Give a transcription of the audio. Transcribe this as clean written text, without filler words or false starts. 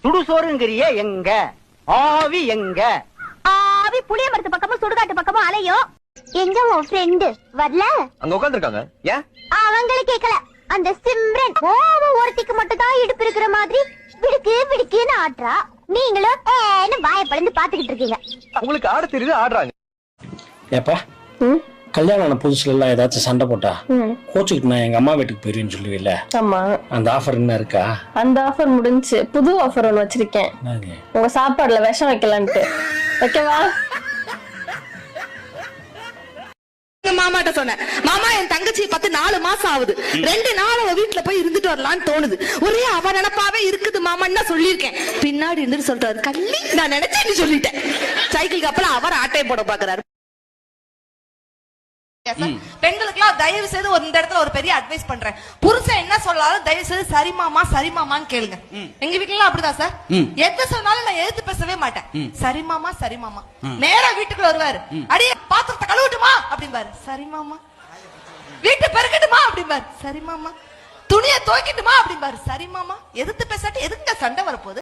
சுடுசோறுங்கிறியே எங்க? ஆவி எங்க? ஆவி புளிய மரத்து பக்கமும் சுடுகாட்டு பக்கமும் அலையும். எங்க உன் ஃப்ரெண்டு வரல? அங்க உட்கார்ந்திருக்காங்க. ஏன்? அவங்கள கேக்கல. அந்த சிம்ரன் ஒருத்திக்கு மட்டும் தான் இடுப்பு இருக்கிற மாதிரி விடுக்கு விடுக்குன்னு ஆட்றா. நீங்களும் ஏன்னு வாயை பழந்து பாத்துக்கிட்டு இருக்கீங்க. உங்களுக்கு ஆட தெரியுது, ஆடுறாங்க. ஏப்பா கல்யாணம் ஆன புதுசுல எல்லாம் ஏதாச்சும் சண்டை போட்டா கோச்சுக்கிட்டு நான் எங்க அம்மா வீட்டுக்கு போயிருவேன்னு சொல்லுவீல்ல? ஆமா. அந்த ஆஃபர் என்ன இருக்கா? அந்த ஆஃபர் முடிஞ்சு புது ஆஃபர் ஒண்ணு வச்சிருக்கேன். உங்க சாப்பாடுல விஷம் வைக்கலான்ட்டு. வைக்கவா? மாமாட்ட சொன்னேன், மாமா என் தங்கச்சி 4 மாசம் ஆகுது, 2 நாள் அவ வீட்டுல போய் இருந்துட்டு வரலான்னு தோணுது, ஒரே அவ நினைப்பாவே இருக்குது மாமான்னு சொல்லிருக்கேன். பின்னாடி இருந்து சொல்றாரு, கள்ளி நான் நினைச்சேன்னு சொல்லிட்டேன். சைக்கிளுக்கு அப்புறம் அவர் ஆட்டையை போட பாக்குறாரு. பெண்களுக்கு தயவு செய்து இந்த இடத்துல ஒரு பெரிய அட்வைஸ் பண்றேன். புருஷன் என்ன சொல்லாலும் தயவு செய்து சரிமாமா சரிமாமான்னு கேளுங்க. எங்க வீட்டுல அப்படிதான் சார். எது சொன்னாலும் நான் எதிர்த்து பேசவே மாட்டேன். சரிமாமா சரிமாமா. நேரா வீட்டுக்குள்ள வருவாரு, அடியே பாத்திரத்தை கழுவட்டுமா அப்படிம்பாரு, சரிமாமா. வீட்டை பெருக்கட்டுமா அப்படிம்பாரு, சரிமாமா. துணியை துவைக்கட்டுமா அப்படிம்பாரு, சரிமாமா. எதிர்த்து பேசாட்டி எதுங்க சண்டை வரப்போகுது?